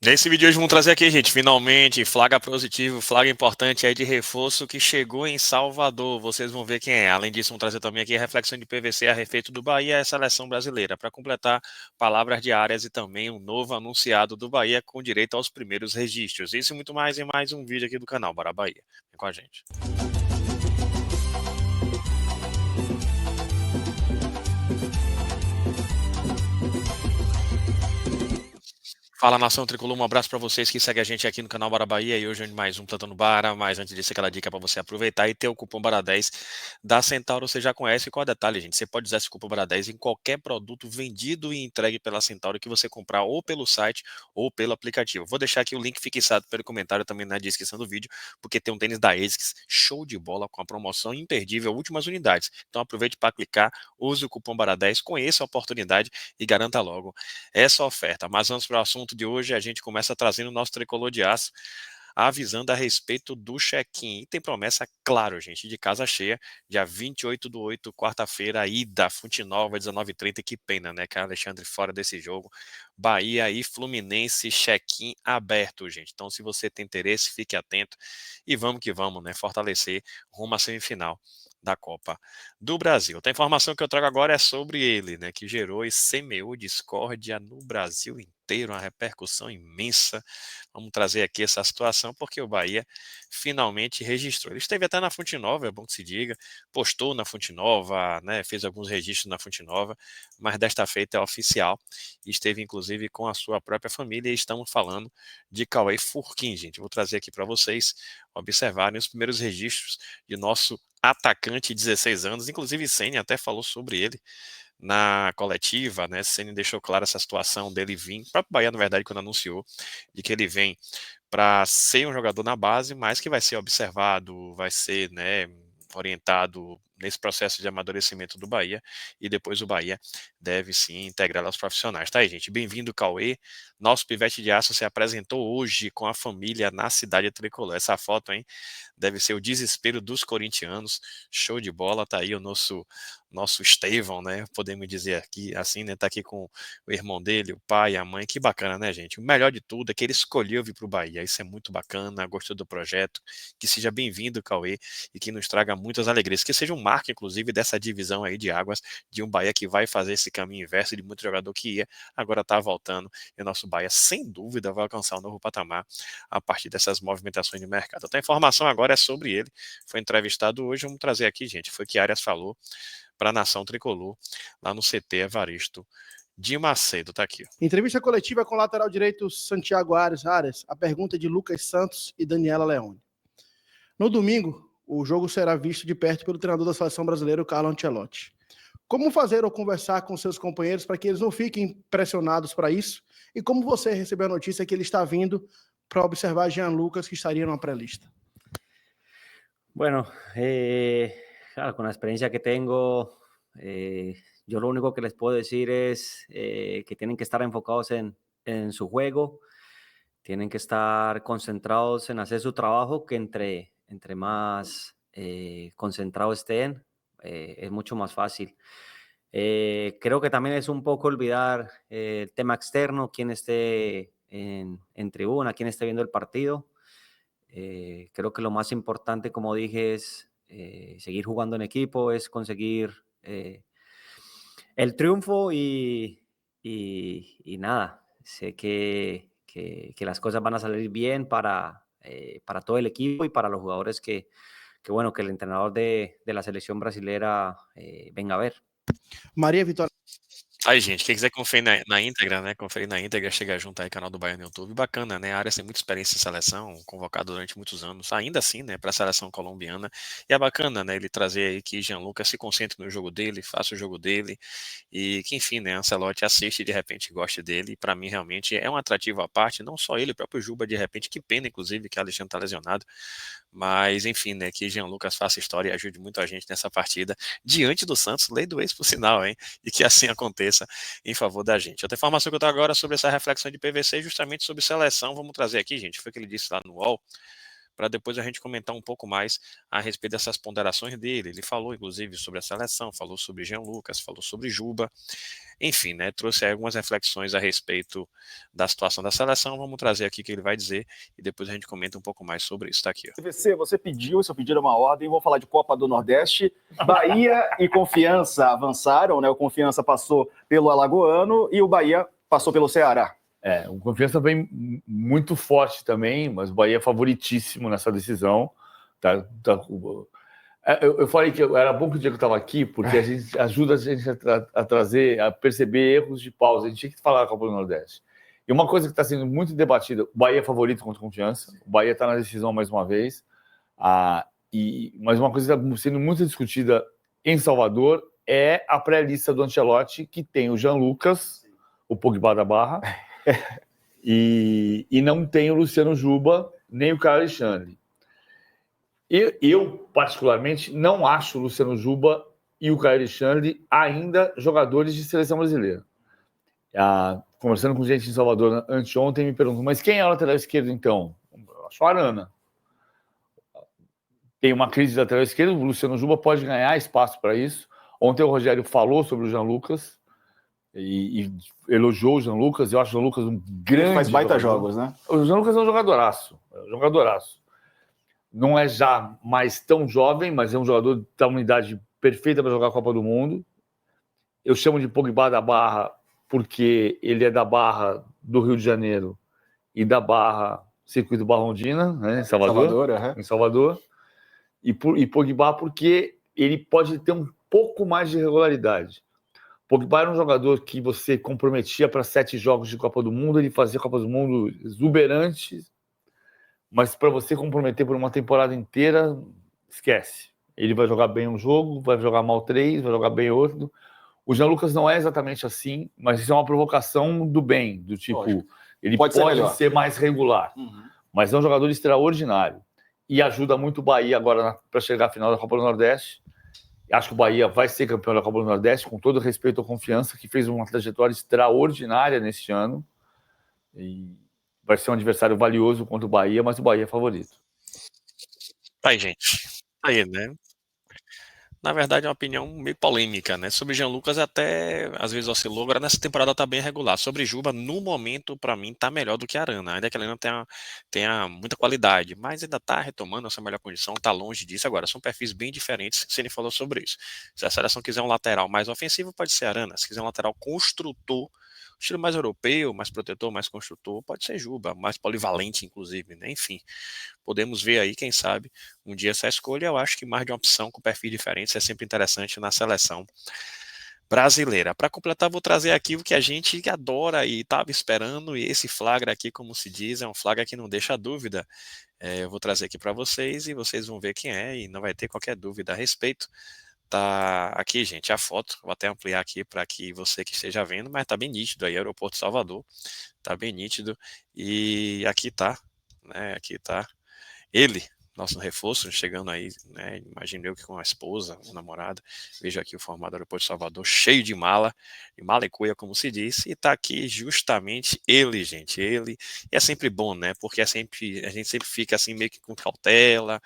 Nesse vídeo hoje vamos trazer aqui, gente, finalmente, flaga positivo, flaga importante aí de reforço que chegou em Salvador. Vocês vão ver quem é. Além disso, vamos trazer também aqui a reflexão de PVC a respeito do Bahia e a seleção brasileira. Para completar, palavras diárias e também um novo anunciado do Bahia com direito aos primeiros registros. Isso e muito mais em mais um vídeo aqui do canal Bora Bahia. Vem com a gente. Fala, nação tricolor, um abraço para vocês que seguem a gente aqui no canal Bora Bahia e hoje é mais um Plantando Bara, mas antes disso aquela dica para você aproveitar e ter o cupom BARA10 da Centauro, você já conhece. Qual é o detalhe, gente? Você pode usar esse cupom BARA10 em qualquer produto vendido e entregue pela Centauro que você comprar ou pelo site ou pelo aplicativo. Vou deixar aqui o link fixado pelo comentário também na descrição do vídeo, porque tem um tênis da ASICS, show de bola, com a promoção imperdível, últimas unidades. Então aproveite para clicar, use o cupom BARA10, conheça a oportunidade e garanta logo essa oferta. Mas vamos para o assunto de hoje. A gente começa trazendo o nosso tricolor de aço, avisando a respeito do check-in. E tem promessa, claro, gente, de casa cheia, dia 28/8, quarta-feira, ida, Fonte Nova, 19h30. Que pena, né, que Alexandre fora desse jogo. Bahia e Fluminense, check-in aberto, gente. Então, se você tem interesse, fique atento e vamos que vamos, né, fortalecer rumo à semifinal da Copa do Brasil. A informação que eu trago agora é sobre ele, né, que gerou e semeou discórdia no Brasil inteiro, uma repercussão imensa. Vamos trazer aqui essa situação porque o Bahia finalmente registrou. Ele esteve até na Fonte Nova, é bom que se diga, postou na Fonte Nova, né, fez alguns registros na Fonte Nova, mas desta feita é oficial e esteve inclusive com a sua própria família e estamos falando de Cauê Furquim, gente. Vou trazer aqui para vocês observarem os primeiros registros de nosso atacante de 16 anos, inclusive Ceni até falou sobre ele na coletiva, né? Ceni deixou clara essa situação dele vir, o próprio Bahia, na verdade, quando anunciou, de que ele vem para ser um jogador na base, mas que vai ser observado, vai ser, né, orientado nesse processo de amadurecimento do Bahia, e depois o Bahia deve sim integrar aos profissionais. Tá aí, gente, bem-vindo, Cauê. Nosso pivete de aço se apresentou hoje com a família na cidade tricolor. Essa foto, hein, deve ser o desespero dos corintianos. Show de bola, tá aí o nosso Estevão, né? Podemos dizer aqui assim, né? Tá aqui com o irmão dele, o pai, a mãe. Que bacana, né, gente? O melhor de tudo é que ele escolheu vir para o Bahia. Isso é muito bacana, gostou do projeto. Que seja bem-vindo, Cauê, e que nos traga muitas alegrias. Que seja um marco, inclusive, dessa divisão aí de águas, de um Bahia que vai fazer esse caminho inverso de muito jogador que ia, agora está voltando. E o nosso Bahia, sem dúvida, vai alcançar um novo patamar a partir dessas movimentações de mercado. Então, a informação agora é sobre ele. Foi entrevistado hoje. Vamos trazer aqui, gente. Foi que Arias falou para a Nação Tricolor, lá no CT Evaristo de Macedo. Tá aqui. Entrevista coletiva com o lateral direito Santiago Arias. A pergunta de Lucas Santos e Daniela Leone. No domingo, o jogo será visto de perto pelo treinador da seleção brasileira, o Carlo Ancelotti. Como fazer ou conversar com seus companheiros para que eles não fiquem pressionados para isso? E como você recebeu a notícia que ele está vindo para observar Jean Lucas, que estaria numa pré-lista? Bueno, claro, con la experiencia que tengo, yo lo único que les puedo decir es que tienen que estar enfocados en su juego, tienen que estar concentrados en hacer su trabajo, que entre más concentrados estén, es mucho más fácil. Creo que también es un poco olvidar el tema externo, quién esté en tribuna, quién esté viendo el partido. Creo que lo más importante, como dije, es seguir jugando en equipo, es conseguir el triunfo y nada, sé que las cosas van a salir bien para todo el equipo y para los jugadores que bueno, que el entrenador de la selección brasilera venga a ver. Maria Vitória. Aí, gente, quem quiser conferir na íntegra, né? Conferir na íntegra, chega junto aí, canal do Bahia no YouTube. Bacana, né? A área tem muita experiência em seleção, convocado durante muitos anos, ainda assim, né? Para a seleção colombiana. E é bacana, né? Ele trazer aí que Jean Lucas se concentre no jogo dele, faça o jogo dele. E que, enfim, né? Ancelotti assiste e de repente goste dele. E para mim, realmente, é um atrativo à parte. Não só ele, o próprio Juba, de repente, que pena, inclusive, que Alexandre tá lesionado. Mas, enfim, né, que Jean Lucas faça história e ajude muito a gente nessa partida, diante do Santos, lei do ex, por sinal, hein? E que assim aconteça em favor da gente. Outra informação que eu trago agora sobre essa reflexão de PVC, justamente sobre seleção, vamos trazer aqui, gente, foi o que ele disse lá no UOL, para depois a gente comentar um pouco mais a respeito dessas ponderações dele. Ele falou, inclusive, sobre a seleção, falou sobre Jean Lucas, falou sobre Juba, enfim, né, trouxe aí algumas reflexões a respeito da situação da seleção. Vamos trazer aqui o que ele vai dizer e depois a gente comenta um pouco mais sobre isso. Tá aqui, ó. CVC, você pediu, seu pedido é uma ordem, vou falar de Copa do Nordeste. Bahia e Confiança avançaram, né? O Confiança passou pelo Alagoano e o Bahia passou pelo Ceará. O Confiança vem muito forte também, mas o Bahia é favoritíssimo nessa decisão. Eu falei que era bom que o Diego estava aqui, porque a gente ajuda a gente a trazer, a perceber erros de pausa. A gente tinha que falar da Copa do Nordeste. E uma coisa que está sendo muito debatida, o Bahia é favorito contra o Confiança, o Bahia está na decisão mais uma vez, mas uma coisa que está sendo muito discutida em Salvador é a pré-lista do Ancelotti, que tem o Jean Lucas, o Pogba da Barra, e não tem o Luciano Juba, nem o Caio Alexandre. Eu, particularmente, não acho o Luciano Juba e o Caio Alexandre ainda jogadores de seleção brasileira. Conversando com gente em Salvador anteontem, me perguntam, mas quem é o lateral esquerdo, então? Eu acho o Arana. Tem uma crise de lateral esquerdo, o Luciano Juba pode ganhar espaço para isso. Ontem o Rogério falou sobre o Jean Lucas e elogiou o Jean Lucas. Eu acho o Jean Lucas um grande Ele faz baita jogador. jogos, né? O Jean Lucas é um jogadoraço. Não é já mais tão jovem, mas é um jogador da unidade perfeita para jogar a Copa do Mundo. Eu chamo de Pogba da Barra porque ele é da Barra do Rio de Janeiro e da Barra Circuito Barrondina, né, em Salvador. Em Salvador. E Pogba porque ele pode ter um pouco mais de regularidade. Pogba era um jogador que você comprometia para 7 jogos de Copa do Mundo, ele fazia Copa do Mundo exuberante, mas para você comprometer por uma temporada inteira, esquece. Ele vai jogar bem um jogo, vai jogar mal 3, vai jogar bem outro. O Jean Lucas não é exatamente assim, mas isso é uma provocação do bem, do tipo, lógico. Ele pode ser mais regular, mas é um jogador extraordinário e ajuda muito o Bahia agora para chegar à final da Copa do Nordeste. Acho que o Bahia vai ser campeão da Copa do Nordeste, com todo respeito à Confiança, que fez uma trajetória extraordinária neste ano. E vai ser um adversário valioso contra o Bahia, mas o Bahia é favorito. Aí, gente. Aí, né? Na verdade, é uma opinião meio polêmica, né? Sobre Jean Lucas, até às vezes oscilou. Agora, nessa temporada tá bem regular. Sobre Juba, no momento, para mim, tá melhor do que a Arana. Ainda que a Arana tenha muita qualidade, mas ainda tá retomando essa melhor condição, tá longe disso. Agora, são perfis bem diferentes, se ele falou sobre isso. Se a seleção quiser um lateral mais ofensivo, pode ser a Arana. Se quiser um lateral construtor, estilo mais europeu, mais protetor, mais construtor, pode ser Juba, mais polivalente, inclusive, né? Enfim, podemos ver aí, quem sabe, um dia essa escolha. Eu acho que mais de uma opção com perfis diferentes é sempre interessante na seleção brasileira. Para completar, vou trazer aqui o que a gente adora e estava esperando, e esse flagra aqui, como se diz, é um flagra que não deixa dúvida. Eu vou trazer aqui para vocês e vocês vão ver quem é e não vai ter qualquer dúvida a respeito. Tá aqui, gente, a foto. Vou até ampliar aqui para que você que esteja vendo, mas tá bem nítido aí, Aeroporto Salvador. Tá bem nítido. E aqui tá, né? Aqui tá ele, nosso reforço, chegando aí, né? Imagino eu que com a esposa, o namorado. Vejo aqui o formato do Aeroporto Salvador, cheio de mala e cuia, como se diz. E tá aqui justamente ele, gente. Ele. E é sempre bom, né? Porque a gente sempre fica assim meio que com cautela,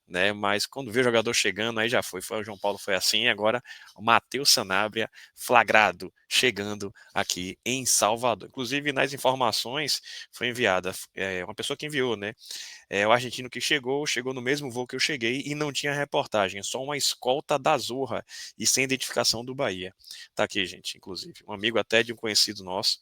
né? Mas quando vê o jogador chegando, aí já foi. O João Paulo foi assim, agora o Matheus Sanabria flagrado, chegando aqui em Salvador. Inclusive, nas informações foi enviada, uma pessoa que enviou, né? O argentino que chegou no mesmo voo que eu cheguei e não tinha reportagem, só uma escolta da Zorra e sem identificação do Bahia. Tá aqui, gente, inclusive. Um amigo até de um conhecido nosso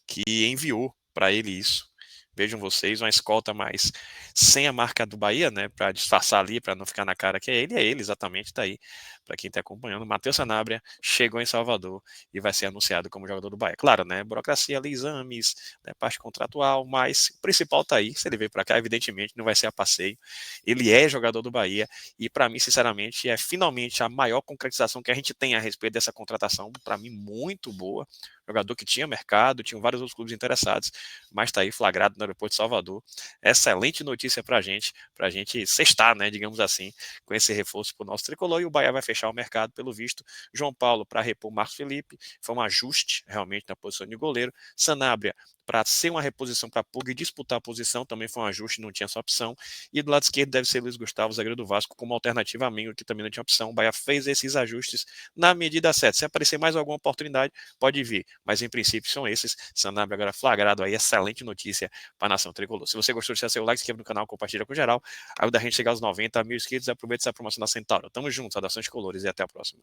que enviou para ele isso. Vejam vocês, uma escolta mais sem a marca do Bahia, né, para disfarçar ali, para não ficar na cara que é ele exatamente, tá aí, para quem está acompanhando. Matheus Sanabria chegou em Salvador e vai ser anunciado como jogador do Bahia. Claro, né, burocracia ali, exames, né, parte contratual, mas o principal tá aí. Se ele veio para cá, evidentemente não vai ser a passeio. Ele é jogador do Bahia e para mim, sinceramente, é finalmente a maior concretização que a gente tem a respeito dessa contratação, para mim muito boa. Jogador que tinha mercado, tinham vários outros clubes interessados, mas está aí flagrado no Aeroporto de Salvador. Excelente notícia para a gente sextar, né, digamos assim, com esse reforço para o nosso tricolor. E o Bahia vai fechar o mercado, pelo visto. João Paulo para repor o Marcos Felipe, foi um ajuste realmente na posição de goleiro. Sanabria para ser uma reposição para Pulga e disputar a posição, também foi um ajuste, não tinha essa opção. E do lado esquerdo deve ser Luiz Gustavo, zagueiro do Vasco, como alternativa a Minho, que também não tinha opção. O Bahia fez esses ajustes na medida certa. Se aparecer mais alguma oportunidade, pode vir. Mas em princípio são esses. Sanabria agora flagrado aí, excelente notícia para a nação tricolor. Se você gostou, deixa seu like, se inscreva no canal, compartilha com geral. Ajuda a gente a chegar aos 90 mil inscritos e aproveita essa promoção da Centauro. Tamo junto, saudações colores e até a próxima.